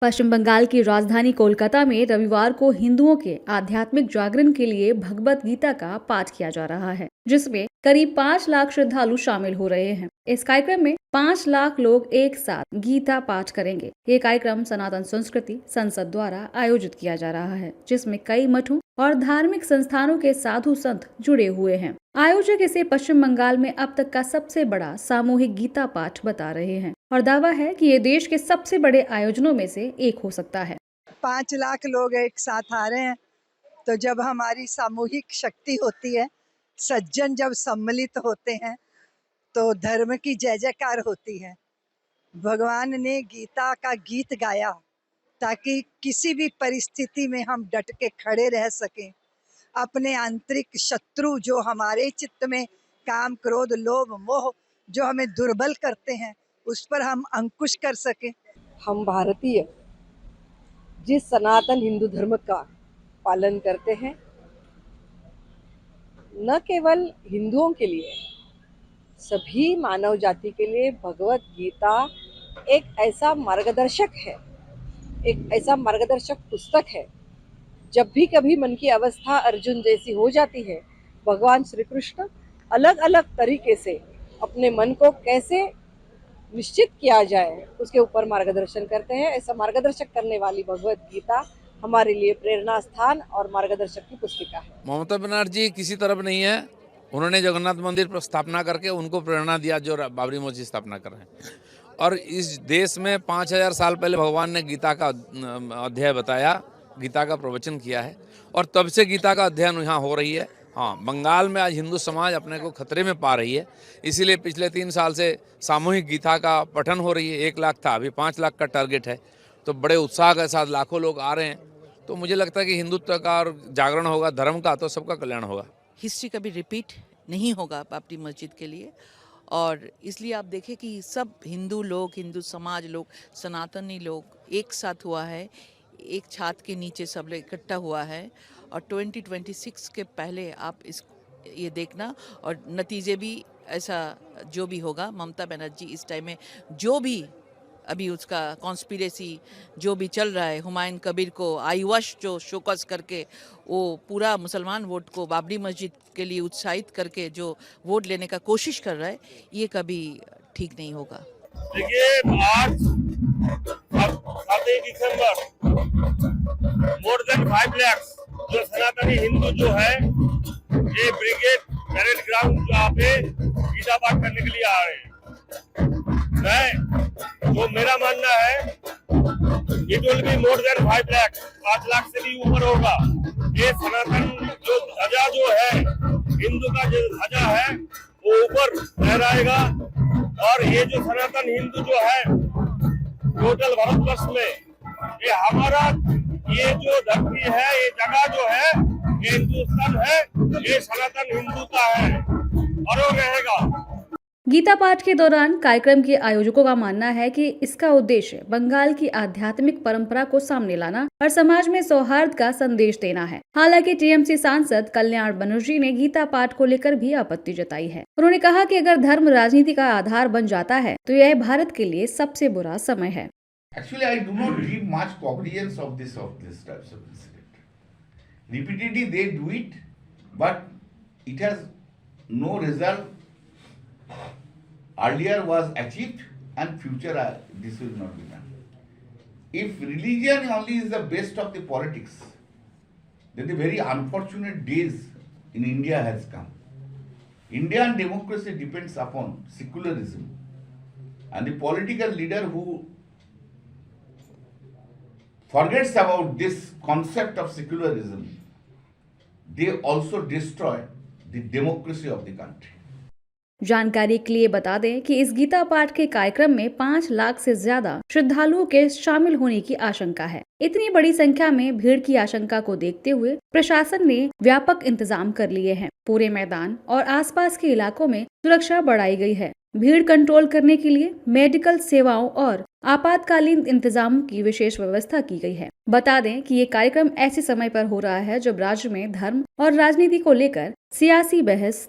पश्चिम बंगाल की राजधानी कोलकाता में रविवार को हिंदुओं के आध्यात्मिक जागरण के लिए भगवत गीता का पाठ किया जा रहा है, जिसमें करीब 5 लाख श्रद्धालु शामिल हो रहे हैं। इस कार्यक्रम में 5 लाख लोग एक साथ गीता पाठ करेंगे। ये कार्यक्रम सनातन संस्कृति संसद द्वारा आयोजित किया जा रहा है, जिसमें कई मठों और धार्मिक संस्थानों के साधु संत जुड़े हुए हैं। आयोजक इसे पश्चिम बंगाल में अब तक का सबसे बड़ा सामूहिक गीता पाठ बता रहे हैं और दावा है कि ये देश के सबसे बड़े आयोजनों में से एक हो सकता है। 5 लाख लोग एक साथ आ रहे हैं, तो जब हमारी सामूहिक शक्ति होती है, सज्जन जब सम्मिलित होते हैं, तो धर्म की जय जयकार होती है। भगवान ने गीता का गीत गाया ताकि किसी भी परिस्थिति में हम डट के खड़े रह सकें। अपने आंतरिक शत्रु जो हमारे चित्त में काम, क्रोध, लोभ, मोह जो हमें दुर्बल करते हैं, उस पर हम अंकुश कर सकें। हम भारतीय जिस सनातन हिंदू धर्म का पालन करते हैं, न केवल हिंदुओं के लिए, सभी मानव जाति के लिए भगवत गीता एक ऐसा मार्गदर्शक है, एक ऐसा मार्गदर्शक पुस्तक है। जब भी कभी मन की अवस्था अर्जुन जैसी हो जाती है, भगवान श्री कृष्ण अलग अलग तरीके से अपने मन को कैसे निश्चित किया जाए उसके ऊपर मार्गदर्शन करते हैं। ऐसा मार्गदर्शक करने वाली भगवत गीता हमारे लिए प्रेरणा स्थान और मार्गदर्शक की पुस्तिका है। ममता बनर्जी किसी तरफ नहीं है। उन्होंने जगन्नाथ मंदिर पर स्थापना करके उनको प्रेरणा दिया जो बाबरी मस्जिद स्थापना कर रहे हैं। और इस देश में 5000 साल पहले भगवान ने गीता का अध्याय बताया, गीता का प्रवचन किया है और तब से गीता का अध्ययन यहाँ हो रही है। हाँ, बंगाल में आज हिंदू समाज अपने को खतरे में पा रही है, इसीलिए पिछले 3 साल से सामूहिक गीता का पठन हो रही है। 1 लाख था, अभी 5 लाख का टारगेट है, तो बड़े उत्साह के साथ लाखों लोग आ रहे हैं। तो मुझे लगता है कि हिंदुत्व का और जागरण होगा, धर्म का, तो सबका कल्याण होगा। हिस्ट्री कभी रिपीट नहीं होगा बाबरी मस्जिद के लिए, और इसलिए आप देखें कि सब हिंदू लोग, हिंदू समाज लोग, सनातनी लोग एक साथ हुआ है, एक छात के नीचे सब लोग इकट्ठा हुआ है। और 2026 के पहले आप ये देखना, और नतीजे भी ऐसा जो भी होगा, ममता बनर्जी इस टाइम में जो भी अभी उसका कॉन्स्पिरेसी जो भी चल रहा है, हुमायूं कबीर को आईवश जो शोकस करके वो पूरा मुसलमान वोट को बाबरी मस्जिद के लिए उत्साहित करके जो वोट लेने का कोशिश कर रहा है, ये कभी ठीक नहीं होगा। देखिए, आज 7 दिसंबर मोर देन 5 लाख जो सनातनी हिंदू जो है, ये ब्रिगेड परेड ग्राउंड जहाँ पे गीता पाठ करने के लिए आ रहे हैं। तो मेरा मानना है it will be more than 5 lakh, 5 lakh से भी ऊपर होगा। ये सनातन जो ध्वजा जो है, हिंदू का जो ध्वजा है, वो ऊपर लहराएगा। और ये जो सनातन हिंदू जो है टोटल भारतवर्ष में, ये हमारा ये जो धरती है, ये जगह जो है, ये हिंदुस्तान है, ये सनातन हिंदू का है और वो रहेगा। गीता पाठ के दौरान कार्यक्रम के आयोजकों का मानना है कि इसका उद्देश्य बंगाल की आध्यात्मिक परंपरा को सामने लाना और समाज में सौहार्द का संदेश देना है। हालांकि टीएमसी सांसद कल्याण बनर्जी ने गीता पाठ को लेकर भी आपत्ति जताई है। उन्होंने कहा कि अगर धर्म राजनीति का आधार बन जाता है तो यह भारत के लिए सबसे बुरा समय है। Actually, I do not give much cognizance of this types of incident. Repeatedly they do it, but it has no result. Earlier was achieved, and future this will not be done. If religion only is the best of the politics, then the very unfortunate days in India has come. Indian democracy depends upon secularism, and the political leader who forgets about this concept of secularism, they also destroy the democracy of the country. जानकारी के लिए बता दें कि इस गीता पाठ के कार्यक्रम में 5 लाख से ज्यादा श्रद्धालुओं के शामिल होने की आशंका है। इतनी बड़ी संख्या में भीड़ की आशंका को देखते हुए प्रशासन ने व्यापक इंतजाम कर लिए हैं। पूरे मैदान और आसपास के इलाकों में सुरक्षा बढ़ाई गई है। भीड़ कंट्रोल करने के लिए मेडिकल सेवाओं और आपातकालीन इंतजामों की विशेष व्यवस्था की गई है। बता दें कि ये कार्यक्रम ऐसे समय पर हो रहा है जब राज्य में धर्म और राजनीति को लेकर सियासी बहस